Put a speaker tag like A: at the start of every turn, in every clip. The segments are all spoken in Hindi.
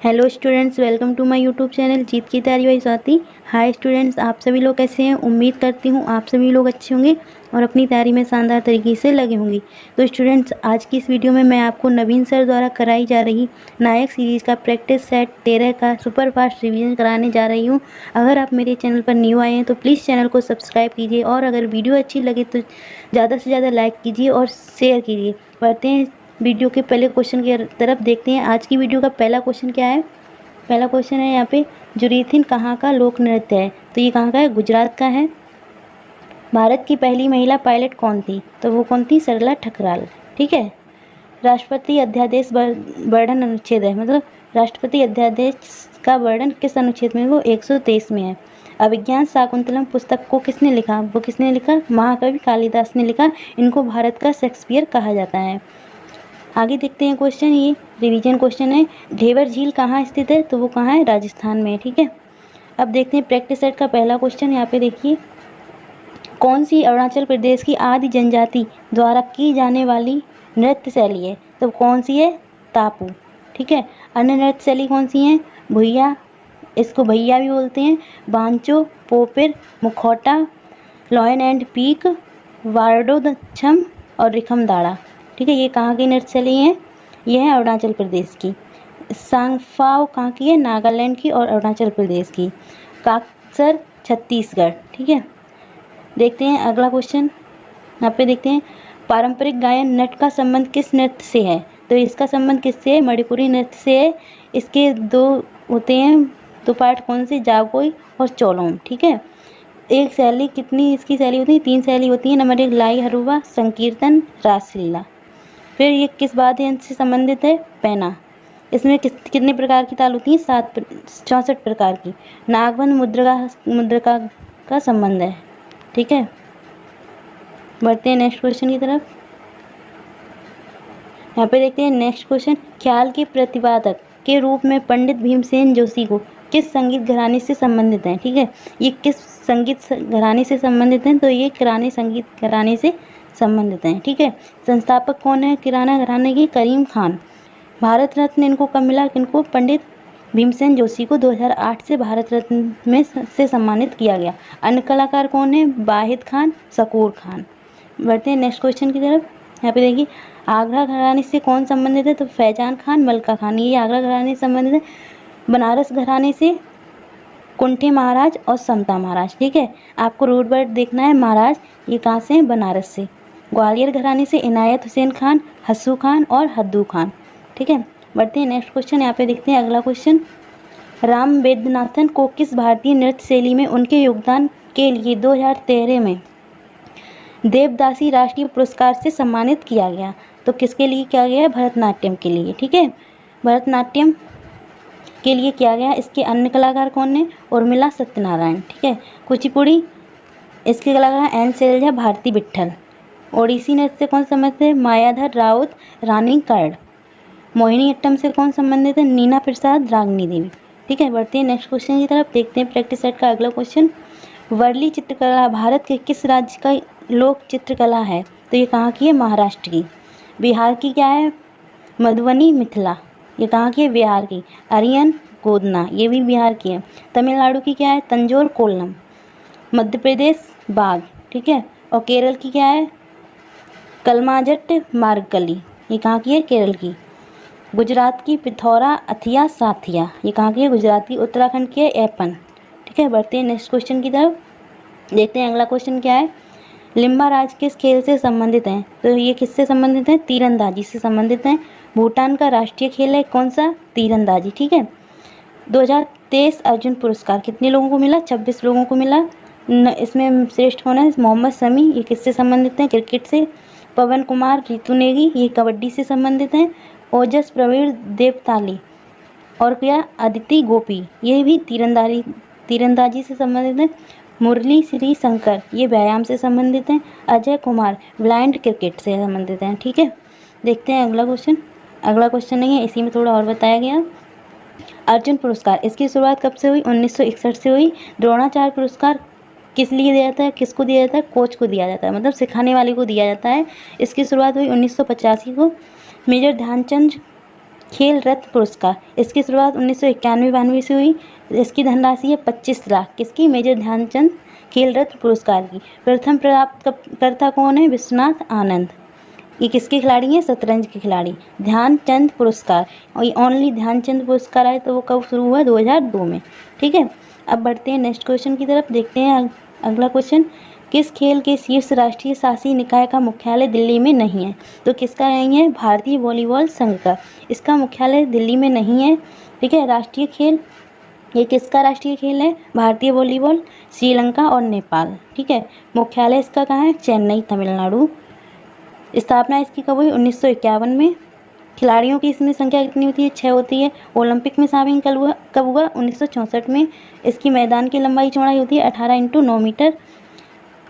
A: Hello students, welcome to my YouTube channel जीत की तैयारी बाई स्वाति। हाय स्टूडेंट्स, आप सभी लोग कैसे हैं? उम्मीद करती हूँ आप सभी लोग अच्छे होंगे और अपनी तैयारी में शानदार तरीके से लगे होंगे। तो स्टूडेंट्स, आज की इस वीडियो में मैं आपको नवीन सर द्वारा कराई जा रही नायक सीरीज़ का प्रैक्टिस सेट 13 का सुपर फास्ट रिवीजन कराने जा रही हूँ। अगर आप मेरे चैनल पर न्यू आए हैं तो प्लीज़ चैनल को सब्सक्राइब कीजिए और अगर वीडियो अच्छी लगे तो ज़्यादा से ज़्यादा लाइक कीजिए और शेयर कीजिए। बढ़ते हैं वीडियो के पहले क्वेश्चन की तरफ। देखते हैं आज की वीडियो का पहला क्वेश्चन क्या है। पहला क्वेश्चन है यहाँ पे, जुरीथिन कहाँ का लोक नृत्य है? तो ये कहाँ का है? गुजरात का है। भारत की पहली महिला पायलट कौन थी? तो वो कौन थी? सरला ठकराल। ठीक है। राष्ट्रपति अध्यादेश वर्णन अनुच्छेद है, मतलब राष्ट्रपति अध्यादेश का वर्णन किस अनुच्छेद में? वो 123 में है। अभिज्ञान शाकुंतलम पुस्तक को किसने लिखा? वो किसने लिखा? महाकवि कालिदास ने लिखा। इनको भारत का शेक्सपियर कहा जाता है। आगे देखते हैं क्वेश्चन, ये रिवीजन क्वेश्चन है। ढेबर झील कहाँ स्थित है? तो वो कहाँ है? राजस्थान में है। ठीक है। अब देखते हैं प्रैक्टिस सेट का पहला क्वेश्चन। यहाँ पे देखिए, कौन सी अरुणाचल प्रदेश की आदि जनजाति द्वारा की जाने वाली नृत्य शैली है? तो कौन सी है? तापू। ठीक है। अन्य नृत्य शैली कौन सी हैं? भुइया, इसको भैया भी बोलते हैं, बांचो, पोपिर, मुखौटा, लॉयन एंड पीक, वार्डोदच्छम और रिखम दाड़ा। ठीक है। ये कहाँ की नृत्य शैली है? ये है अरुणाचल प्रदेश की। सांगफाओ कहाँ की है? नागालैंड की और अरुणाचल प्रदेश की। काक्सर छत्तीसगढ़। ठीक है। देखते हैं अगला क्वेश्चन। यहाँ पे देखते हैं, पारंपरिक गायन नट का संबंध किस नृत्य से है? तो इसका संबंध किससे है? मणिपुरी नृत्य से है। इसके दो होते हैं, दो पार्ट कौन से? जागोई और चोलोम। ठीक है। एक शैली, कितनी इसकी शैली होती है? 3 शैली होती है। नंबर 1 लाई हरुवा, संकीर्तन, रासलीला। फिर ये किस वाद्य यंत्र से संबंधित है? पैना। इसमें कितने प्रकार की ताल होती हैं? 64 प्रकार की। नागबंध मुद्रिका का संबंध है। ठीक है। बढ़ते हैं नेक्स्ट क्वेश्चन की तरफ। यहाँ पे देखते हैं नेक्स्ट क्वेश्चन, ख्याल के प्रतिपादक के रूप में पंडित भीमसेन जोशी को किस संगीत घराने से संबंधित हैं? ठीक है। ये किस संगीत घराने से संबंधित हैं? तो ये किराने संगीत घराने से संबंधित हैं। ठीक है। संस्थापक कौन है किराना घराने की? करीम खान। भारत रत्न इनको कब मिला? किनको? पंडित भीमसेन जोशी को 2008 से भारत रत्न में से सम्मानित किया गया। अन्य कलाकार कौन है? वाहिद खान, शकूर खान। बढ़ते हैं नेक्स्ट क्वेश्चन की तरफ। यहाँ पे देखिए, आगरा घराने से कौन संबंधित है? तो फैजान खान, मलका खान। ये आगरा घराने से संबंधित है। बनारस घराने से कुंठे महाराज और समता महाराज। ठीक है। आपको रूट वर्ड देखना है। महाराज ये कहाँ से हैं? बनारस से। ग्वालियर घराने से इनायत हुसैन खान, हस्सू खान और हद्दू खान। ठीक है। बढ़ते हैं नेक्स्ट क्वेश्चन। यहाँ पे देखते हैं अगला क्वेश्चन, राम वेदनाथन को किस भारतीय नृत्य शैली में उनके योगदान के लिए 2013 में देवदासी राष्ट्रीय पुरस्कार से सम्मानित किया गया? तो किसके लिए किया गया है? भरतनाट्यम के लिए। ठीक है। भरतनाट्यम के लिए किया गया। इसके अन्य कलाकार कौन है? उर्मिला सत्यनारायण। ठीक है। कुचिपुड़ी, इसके कलाकार एन शैलजा, भारती विट्ठल। ओडिसी नृत्य से कौन संबंधित है? मायाधर राउत, रानी कर्ड। मोहिनी अट्टम से कौन संबंधित है? नीना प्रसाद, रागनी देवी। ठीक है। बढ़ते हैं नेक्स्ट क्वेश्चन की तरफ। देखते हैं प्रैक्टिस सेट का अगला क्वेश्चन, वर्ली चित्रकला भारत के किस राज्य का लोक चित्रकला है? तो ये कहाँ की है? महाराष्ट्र की। बिहार की क्या है? मधुबनी मिथिला। ये कहाँ की है? बिहार की। अरियन गोदना, ये भी बिहार की है। तमिलनाडु की क्या है? तंजौर कोल्लम। मध्य प्रदेश बाग। ठीक है। और केरल की क्या है? कलमाजट मार्गली। ये कहाँ की है? केरल की। गुजरात की पिथौरा अथिया साथिया। ये कहाँ की है? गुजरात की। उत्तराखंड की है एपन। ठीक है। बढ़ते हैं नेक्स्ट क्वेश्चन की तरफ। देखते हैं अगला क्वेश्चन क्या है, लिम्बा राज किस खेल से संबंधित हैं? तो ये किससे संबंधित है? तीरंदाजी से संबंधित हैं। भूटान का राष्ट्रीय खेल है कौन सा? तीरंदाजी। ठीक है। 2023 अर्जुन पुरस्कार कितने लोगों को मिला? 26 लोगों को मिला। इसमें श्रेष्ठ कौन है? मोहम्मद शमी। ये किससे संबंधित हैं? क्रिकेट से। पवन कुमार, रितु नेगी, ये कबड्डी से संबंधित हैं। ओजस प्रवीण देवताली और क्या? अदिति गोपी, ये भी तीरंदाजी से संबंधित हैं। मुरली श्री शंकर, ये व्यायाम से संबंधित हैं। अजय कुमार ब्लाइंड क्रिकेट से संबंधित हैं। ठीक है। देखते हैं अगला क्वेश्चन। अगला क्वेश्चन नहीं है, इसी में थोड़ा और बताया गया। अर्जुन पुरस्कार इसकी शुरुआत कब से हुई? 1961 से हुई। द्रोणाचार्य पुरस्कार किस लिए दिया जाता है? किसको दिया जाता है? कोच को दिया जाता है, मतलब सिखाने वाले को दिया जाता है। इसकी शुरुआत हुई 1985 को। मेजर ध्यानचंद खेल रत्न पुरस्कार, इसकी शुरुआत 1991-92 से हुई। इसकी धनराशि है 25 लाख। किसकी? मेजर ध्यानचंद खेल रत्न पुरस्कार की। प्रथम प्राप्तकर्ता कौन है? विश्वनाथ आनंद। ये किसके खिलाड़ी हैं? शतरंज के खिलाड़ी। ध्यानचंद पुरस्कार, और ये ओनली ध्यानचंद पुरस्कार आए तो वो कब शुरू हुआ? 2002 में। ठीक है, अब बढ़ते हैं नेक्स्ट क्वेश्चन की तरफ। देखते हैं अगला क्वेश्चन, किस खेल के शीर्ष राष्ट्रीय शासी निकाय का मुख्यालय दिल्ली में नहीं है? तो किसका नहीं है? भारतीय वॉलीबॉल संघ का। इसका मुख्यालय दिल्ली में नहीं है। ठीक है, राष्ट्रीय खेल, ये किसका राष्ट्रीय खेल है? भारतीय वॉलीबॉल, श्रीलंका और नेपाल। ठीक है, मुख्यालय इसका कहाँ है? चेन्नई, तमिलनाडु। स्थापना इसकी कब हुई? 1951 में। खिलाड़ियों की इसमें संख्या कितनी होती है? 6 होती है। ओलंपिक में शामिल कब हुआ? 1964 में। इसकी मैदान की लंबाई चौड़ाई होती है 18x9 मीटर,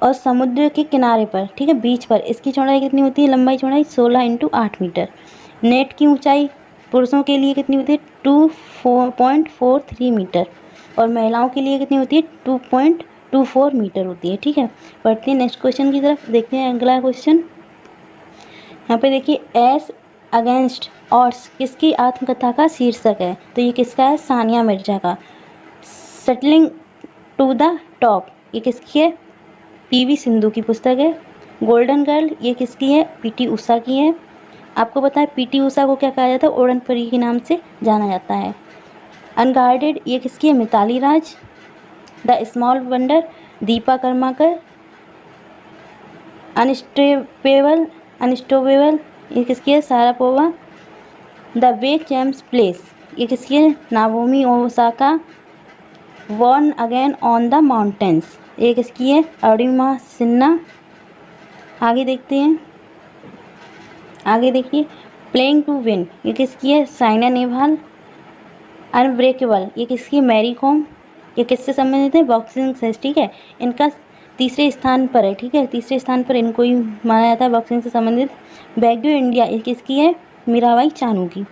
A: और समुद्र के किनारे पर, ठीक है, बीच पर इसकी चौड़ाई कितनी होती है? लंबाई चौड़ाई 16x8 मीटर। नेट की ऊंचाई पुरुषों के लिए कितनी होती है? 2.43 मीटर, और महिलाओं के लिए कितनी होती है? 2.24 मीटर होती है। ठीक है, बढ़ते हैं नेक्स्ट क्वेश्चन की तरफ। देखते हैं अगला क्वेश्चन। यहाँ पे देखिए, एस अगेंस्ट ऑड्स किसकी आत्मकथा का शीर्षक है? तो ये किसका है? सानिया मिर्जा का। सेटलिंग टू द टॉप, ये किसकी है? पीवी सिंधु की पुस्तक है। गोल्डन गर्ल, ये किसकी है? पीटी उषा की है। आपको पता है पीटी उषा को क्या कहा जाता है? उड़न परी के नाम से जाना जाता है। अनगार्डेड, ये किसकी है? Mitali Raj. The small wonder, Dipa Karmakar. Unstoppable, ये किसकी है? Sharapova. The way champs plays, ये किसकी है? Naomi Osaka. Born again on the mountains, ये किसकी है? अरुणिमा सिन्हा। आगे देखते हैं, आगे देखिए, प्लेइंग टू विन, ये किसकी है? साइना नेहवाल। अनब्रेकेबल, ये किसकी है? मैरी कॉम। ये किससे संबंधित है? बॉक्सिंग से। ठीक है, इनका तीसरे स्थान पर है। ठीक है, तीसरे स्थान पर इनको ही माना जाता है बॉक्सिंग से संबंधित। बैग्यो इंडिया, ये किसकी है? मीराबाई चानू की।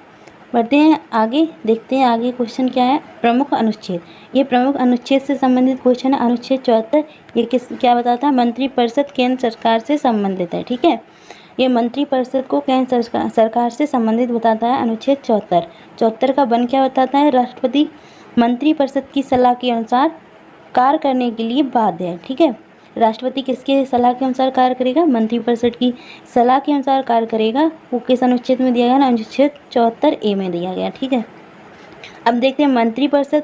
A: बढ़ते हैं आगे, देखते हैं आगे क्वेश्चन क्या है। प्रमुख अनुच्छेद, ये प्रमुख अनुच्छेद से संबंधित क्वेश्चन है। अनुच्छेद 74, ये क्या बताता है? मंत्रिपरिषद केंद्र सरकार से संबंधित है। ठीक है, ये मंत्रिपरिषद को केंद्र सरकार से संबंधित बताता है। अनुच्छेद 74 का वन क्या बताता है? राष्ट्रपति मंत्रिपरिषद की सलाह के अनुसार कार्य करने के लिए बाध्य है। ठीक है, राष्ट्रपति किसके सलाह के अनुसार कार्य करेगा? मंत्रिपरिषद की सलाह के अनुसार कार्य करेगा। वो किस अनुच्छेद में दिया गया ना? अनुच्छेद 74A में दिया गया। ठीक है, अब देखते हैं मंत्रिपरिषद।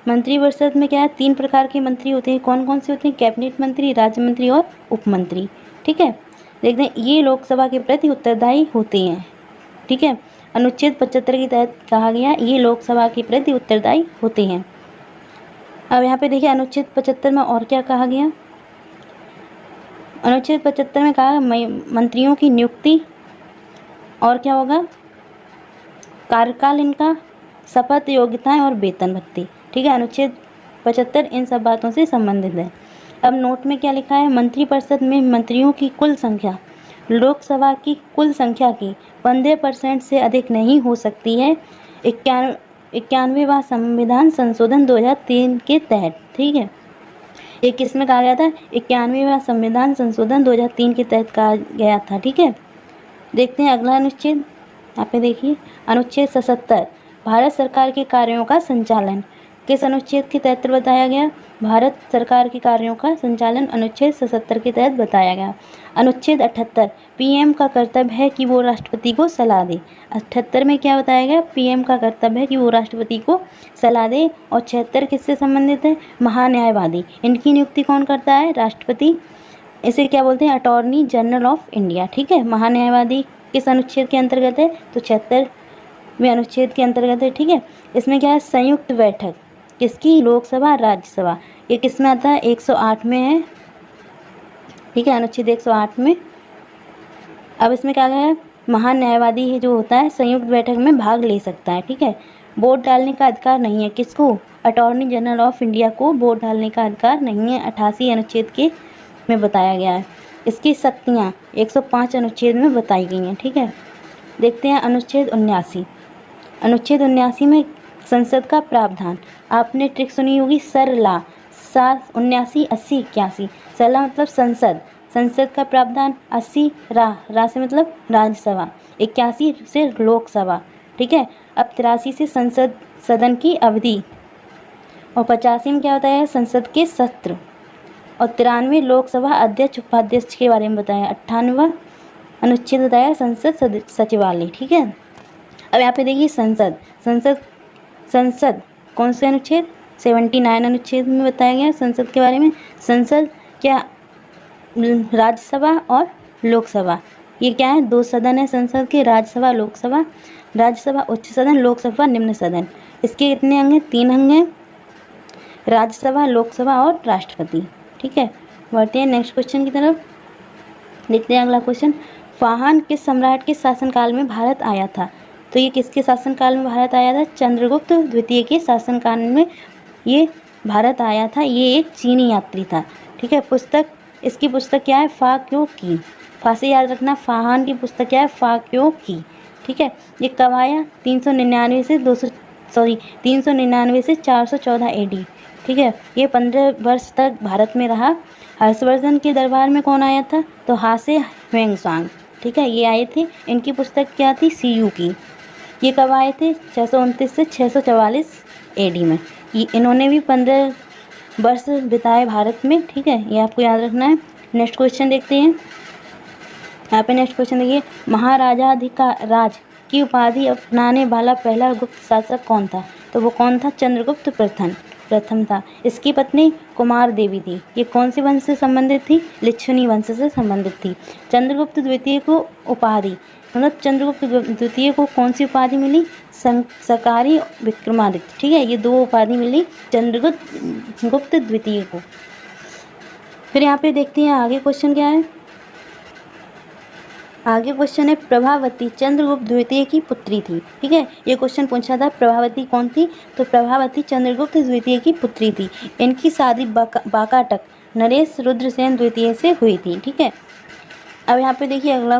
A: मंत्रिपरिषद में क्या है? 3 प्रकार के मंत्री होते हैं। कौन कौन से होते हैं? कैबिनेट मंत्री, राज्य मंत्री और उप मंत्री। ठीक है, देखते हैं, ये लोकसभा के प्रति उत्तरदायी होते हैं। ठीक है, अनुच्छेद 75 के तहत कहा गया ये लोकसभा के प्रति उत्तरदायी होते हैं। अब यहाँ पे देखिए अनुच्छेद 75 में और क्या कहा गया? अनुच्छेद 75 में कहा मंत्रियों की नियुक्ति और क्या होगा? कार्यकाल इनका, शपथ, योग्यताएं और वेतन भत्ते। ठीक है, अनुच्छेद 75 इन सब बातों से संबंधित है। अब नोट में क्या लिखा है? मंत्रिपरिषद में मंत्रियों की कुल संख्या लोकसभा की कुल संख्या की 15% से अधिक नहीं हो सकती है। 91वां संविधान संशोधन 2003 के तहत। ठीक है, ये किस में कहा गया था? 91वां संविधान संशोधन 2003 के तहत कहा गया था। ठीक है, देखते हैं अगला अनुच्छेद। यहाँ पे देखिए अनुच्छेद 77, भारत सरकार के कार्यों का संचालन किस अनुच्छेद के तहत बताया गया? भारत सरकार के कार्यों का संचालन अनुच्छेद 77 के तहत बताया गया। अनुच्छेद 78, पीएम का कर्तव्य है कि वो राष्ट्रपति को सलाह दे। 78 में क्या बताया गया? पीएम का कर्तव्य है कि वो राष्ट्रपति को सलाह दे। और 76 किससे संबंधित है? महान्यायवादी, इनकी नियुक्ति कौन करता है? राष्ट्रपति। इसे क्या बोलते हैं? Attorney general of India. ठीक है, महान्यायवादी किस अनुच्छेद के अंतर्गत है? तो 76वें अनुच्छेद के अंतर्गत है। ठीक है, इसमें क्या है? संयुक्त बैठक किसकी? लोकसभा राज्यसभा। ये किस में आता है? 108 में है। ठीक है, अनुच्छेद 108 में। अब इसमें क्या है? महान्यायवादी जो होता है संयुक्त बैठक में भाग ले सकता है। ठीक है, वोट डालने का अधिकार नहीं है। किसको? अटॉर्नी जनरल ऑफ इंडिया को वोट डालने का अधिकार नहीं है। 88 अनुच्छेद के में बताया गया है। इसकी शक्तियाँ 105 अनुच्छेद में बताई गई हैं। ठीक है, देखते हैं अनुच्छेद 79। अनुच्छेद 79 में संसद का प्रावधान, आपने ट्रिक सुनी होगी सरला, 79, 80, 81। सरला मतलब संसद, संसद का प्रावधान। 80 रा से मतलब राज्यसभा, 81 से लोकसभा। ठीक है, अब 83 से संसद सदन की अवधि, और 85 में क्या बताया, संसद के सत्र, और 93 लोकसभा अध्यक्ष उपाध्यक्ष के बारे में बताया। 98वां अनुच्छेद बताया संसद सचिवालय। ठीक है, अब यहाँ पे देखिए संसद संसद संसद कौन से अनुच्छेद, 79 अनुच्छेद में बताया गया संसद के बारे में। संसद क्या, राज्यसभा और लोकसभा, ये क्या है, दो सदन है संसद के, राज्यसभा लोकसभा। राज्यसभा उच्च सदन, लोकसभा निम्न सदन। इसके कितने अंग हैं, 3 अंग हैं, राज्यसभा, लोकसभा और राष्ट्रपति। ठीक है, बढ़ते हैं नेक्स्ट क्वेश्चन की तरफ। देखते हैं अगला क्वेश्चन, फाहान किस सम्राट के शासनकाल में भारत आया था। तो ये किसके शासनकाल में भारत आया था, चंद्रगुप्त द्वितीय के शासनकाल में ये भारत आया था। ये एक चीनी यात्री था। ठीक है, पुस्तक, इसकी पुस्तक क्या है, फा क्यों की। फा से याद रखना, फाहान की पुस्तक क्या है, फा क्यों की। ठीक है, ये कब आया, 399 से 414 AD। ठीक है, ये 15 वर्ष तक भारत में रहा। हर्षवर्धन के दरबार में कौन आया था, तो हासे ह्वेंगसांग। ठीक है, ये आए थे। इनकी पुस्तक क्या थी, सीयू की। ये कब आए थे, 629 से 644 AD में। इन्होंने भी 15 वर्ष बिताए भारत में। ठीक है, ये आपको याद रखना है। नेक्स्ट क्वेश्चन देखते हैं। यहाँ पे नेक्स्ट क्वेश्चन देखिए, महाराजाधिराज की उपाधि अपनाने वाला पहला गुप्त शासक कौन था। तो वो कौन था, चंद्रगुप्त प्रथम था। इसकी पत्नी कुमार देवी थी। ये कौन से वंश से संबंधित थी, लिच्छवी वंश से संबंधित थी। चंद्रगुप्त द्वितीय को उपाधि, मतलब चंद्रगुप्त द्वितीय को कौन सी उपाधि मिली, सकारी विक्रमादित्य। ठीक है, ये 2 उपाधि मिली चंद्रगुप्त द्वितीय को। फिर यहाँ पे देखते हैं आगे क्वेश्चन क्या है। आगे क्वेश्चन है, प्रभावती चंद्रगुप्त द्वितीय की पुत्री थी। ठीक है, ये क्वेश्चन पूछा था, प्रभावती कौन थी, तो प्रभावती चंद्रगुप्त द्वितीय की पुत्री थी। इनकी शादी बाकाटक नरेश रुद्रसेन द्वितीय से हुई थी। ठीक है, अब यहाँ पे देखिए अगला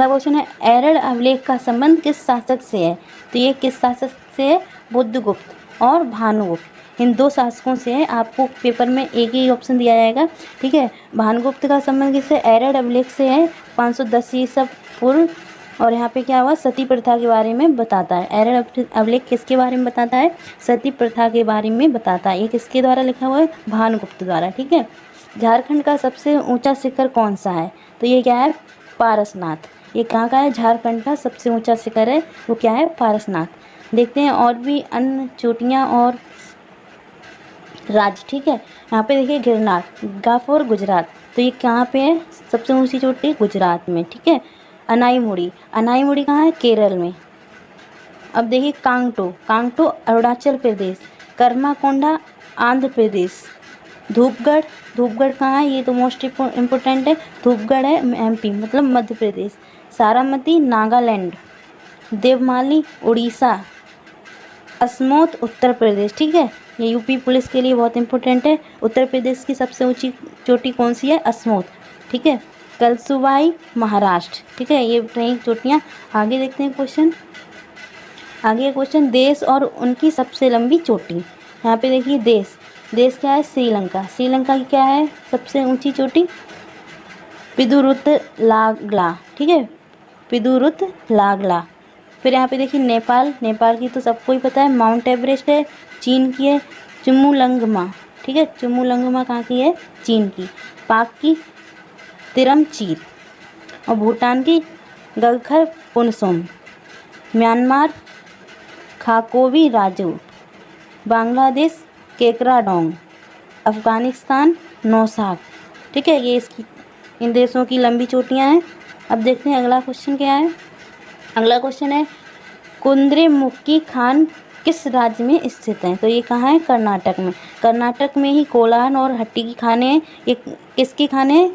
A: क्वेश्चन है, एरड़ अभिलेख का संबंध किस शासक से है। तो ये किस शासक से है, बुद्धगुप्त और भानुगुप्त, इन 2 शासकों से है। आपको पेपर में एक ही ऑप्शन दिया जाएगा। ठीक है, भानुगुप्त का संबंध किससे, एरड़ अभिलेख से है, 510 ईसा पूर्व। और यहाँ पे क्या हुआ, सती प्रथा के बारे में बताता है। एरड़ अभिलेख किसके बारे में बताता है, सती प्रथा के बारे में बताता है। ये किसके द्वारा लिखा हुआ है, भानुगुप्त द्वारा। ठीक है, झारखंड का सबसे ऊंचा शिखर कौन सा है, तो ये क्या है, पारसनाथ। ये कहाँ का है, झारखंड का सबसे ऊंचा शिखर है, वो क्या है, पारसनाथ। देखते हैं और भी अन्य चोटियाँ और राज्य। ठीक है, यहाँ पे देखिए गिरनार, गाफोर गुजरात। तो ये कहाँ पे है, सबसे ऊंची चोटी गुजरात में। ठीक है, अनाईमुड़ी कहाँ है, केरल में। अब देखिए कांगटो अरुणाचल प्रदेश, कर्माकोंडा आंध्र प्रदेश, धूपगढ़ कहाँ है, ये तो मोस्ट इम्पोर्टेंट है, धूपगढ़ है MP मतलब मध्य प्रदेश। सारामती नागालैंड, देवमाली उड़ीसा, असमोत उत्तर प्रदेश। ठीक है, ये UP पुलिस के लिए बहुत इंपॉर्टेंट है। उत्तर प्रदेश की सबसे ऊंची चोटी कौन सी है, असमोत। ठीक है, कलसुबाई महाराष्ट्र। ठीक है, ये रही चोटियाँ। आगे देखते हैं क्वेश्चन। आगे क्वेश्चन, देश और उनकी सबसे लंबी चोटी। यहाँ पे देखिए देश क्या है, श्रीलंका की क्या है सबसे ऊंची चोटी, पिदुरुतलागला। ठीक है, पिदुरुतलागला। फिर यहाँ पे देखिए नेपाल की तो सबको ही पता है, माउंट एवरेस्ट है। चीन की है चुमुलंगमा। ठीक है, चुमुलंगमा कहाँ की है, चीन की। पाक की तिरमचीर, और भूटान की गगखर पुनसुम। म्यांमार खाकोवी राजू, बांग्लादेश केकराडोंग, अफ़गानिस्तान नौशाख। ठीक है, ये इन देशों की लंबी चोटियाँ हैं। अब देखते हैं अगला क्वेश्चन क्या है। अगला क्वेश्चन है, कुद्रेमुखी खान किस राज्य में स्थित हैं। तो ये कहाँ है, कर्नाटक में। कर्नाटक में ही कोलार और हट्टी की खाने हैं। ये किसकी खाने हैं,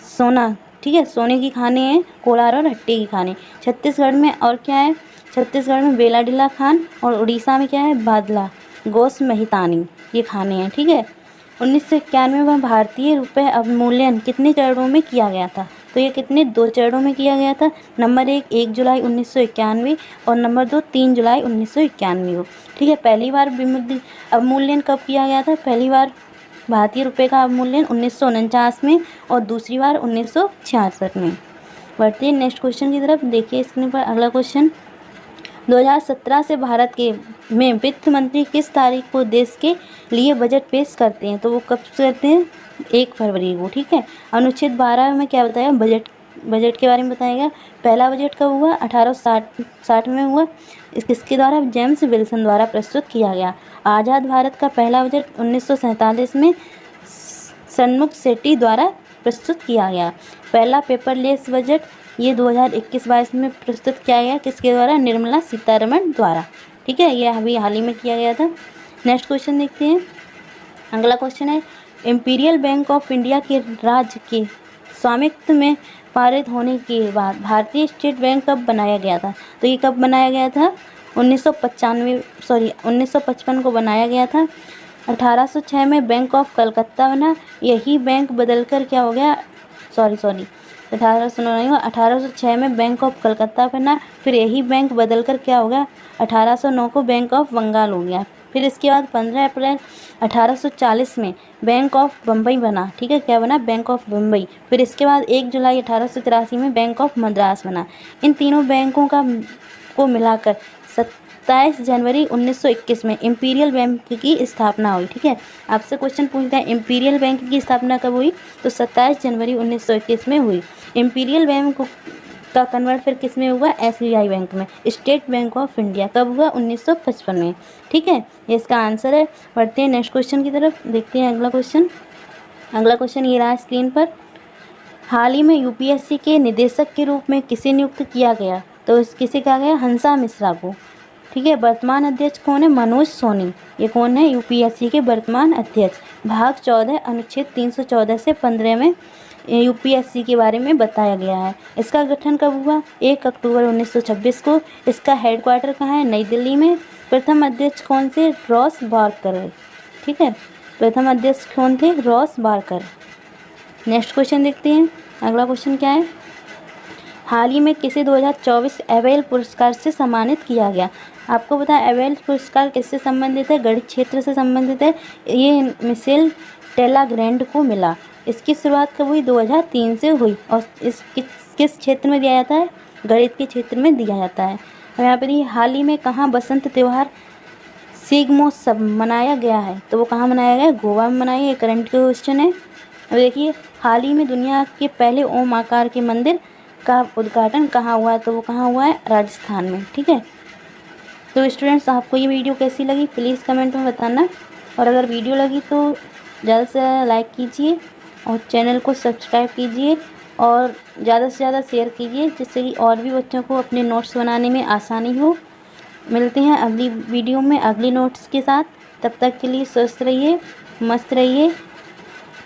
A: सोना। ठीक है, सोने की खाने हैं कोलार और हट्टी की खाने। छत्तीसगढ़ में और क्या है, छत्तीसगढ़ में बेलाडीला खान, और उड़ीसा में क्या है, बादला गोस महितानी, ये खाने हैं। ठीक है, 1991 में भारतीय रुपये अवमूल्यन कितने चरणों में किया गया था। तो ये कितने, 2 चरणों में किया गया था। नंबर 1 जुलाई 1991 और नंबर 2 3 जुलाई 1991 को। ठीक है, पहली बार अवमूल्यन कब किया गया था, पहली बार भारतीय रुपये का अवमूल्यन 1949 में और दूसरी बार 1966 में। बढ़ते हैं नेक्स्ट क्वेश्चन की तरफ। देखिए स्क्रीन पर अगला क्वेश्चन, 2017 से भारत के में वित्त मंत्री किस तारीख को देश के लिए बजट पेश करते हैं? तो वो कब करते हैं? 1 फरवरी को, ठीक है। अनुच्छेद 12 में क्या बताया? बजट के बारे में बताया गया। पहला बजट कब हुआ? 1860 में हुआ। किसके द्वारा? जेम्स विल्सन द्वारा प्रस्तुत किया गया। आज़ाद भारत का पहला बजट 1947 में सन्मुख सेठी द्वारा प्रस्तुत किया गया। पहला पेपरलेस बजट ये 2021-22 में प्रस्तुत किया गया। किसके द्वारा? निर्मला सीतारमण द्वारा, ठीक है। ये अभी हाल ही में किया गया था। नेक्स्ट क्वेश्चन देखते हैं। अगला क्वेश्चन है, इंपीरियल बैंक ऑफ इंडिया के राज्य के स्वामित्व में पारित होने के बाद भारतीय स्टेट बैंक कब बनाया गया था? तो ये कब बनाया गया था? 1955 को बनाया गया था। 1806 में बैंक ऑफ कलकत्ता बना। यही बैंक बदलकर क्या हो गया? 1806 में बैंक ऑफ कलकत्ता बना, फिर यही बैंक बदलकर क्या हो गया? 1809 को बैंक ऑफ बंगाल हो गया। फिर इसके बाद 15 अप्रैल 1840 में बैंक ऑफ बम्बई बना, ठीक है। क्या बना? Bank of Bombay. फिर इसके बाद 1 जुलाई 1883 में बैंक ऑफ मद्रास बना। इन तीनों बैंकों को मिलाकर 27 जनवरी 1921 में इंपीरियल बैंक की स्थापना हुई, ठीक है। आपसे क्वेश्चन पूछता है इंपीरियल बैंक की स्थापना कब हुई? तो 27 जनवरी 1921 में हुई। इंपीरियल बैंक का कन्वर्ट फिर किस में हुआ? SBI बैंक में। स्टेट बैंक ऑफ इंडिया कब हुआ? 1955 में, ठीक है। ये इसका आंसर है। बढ़ते हैं नेक्स्ट क्वेश्चन की तरफ। देखते हैं अगला क्वेश्चन। अगला क्वेश्चन ये रहा स्क्रीन पर, हाल ही में UPSC के निदेशक के रूप में किसे नियुक्त किया गया? तो किसे कहा गया? हंसा मिश्रा को, ठीक है। वर्तमान अध्यक्ष कौन है? मनोज सोनी। ये कौन है? UPSC के वर्तमान अध्यक्ष। भाग 14 अनुच्छेद 314 से 15 में UPSC के बारे में बताया गया है। इसका गठन कब हुआ? 1 अक्टूबर 1926 को। इसका हेडक्वार्टर कहाँ है? नई दिल्ली में। प्रथम अध्यक्ष कौन थे? रॉस बार्कर, ठीक है। प्रथम अध्यक्ष कौन थे? Ross Barker. नेक्स्ट क्वेश्चन देखते हैं। अगला क्वेश्चन क्या है, हाल ही में किसे 2024 एबेल पुरस्कार से सम्मानित किया गया? आपको पता है एबेल पुरस्कार किससे संबंधित है? गणित क्षेत्र से संबंधित है। ये मिशेल टेलाग्रैंड को मिला। इसकी शुरुआत कब हुई? 2003 से हुई। और इस किस क्षेत्र में दिया जाता है? गणित के क्षेत्र में दिया जाता है। और यहाँ पर ये हाल ही में कहाँ बसंत त्यौहार शिग्मोत्सव मनाया गया है? तो वो कहाँ मनाया गया? गोवा में मनाया। ये करंट क्वेश्चन है। अब देखिए हाल ही में दुनिया के पहले ओम आकार के मंदिर का उद्घाटन कहाँ हुआ है? तो वो कहाँ हुआ है? राजस्थान में, ठीक है। तो स्टूडेंट्स आपको ये वीडियो कैसी लगी प्लीज़ कमेंट में बताना। और अगर वीडियो लगी तो ज़्यादा से ज़्यादा लाइक कीजिए और चैनल को सब्सक्राइब कीजिए और ज़्यादा से ज़्यादा शेयर कीजिए, जिससे कि और भी बच्चों को अपने नोट्स बनाने में आसानी हो। मिलते हैं अगली वीडियो में अगली नोट्स के साथ। तब तक के लिए स्वस्थ रहिए, मस्त रहिए,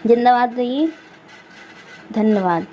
A: जिंदाबाद रहिए। धन्यवाद।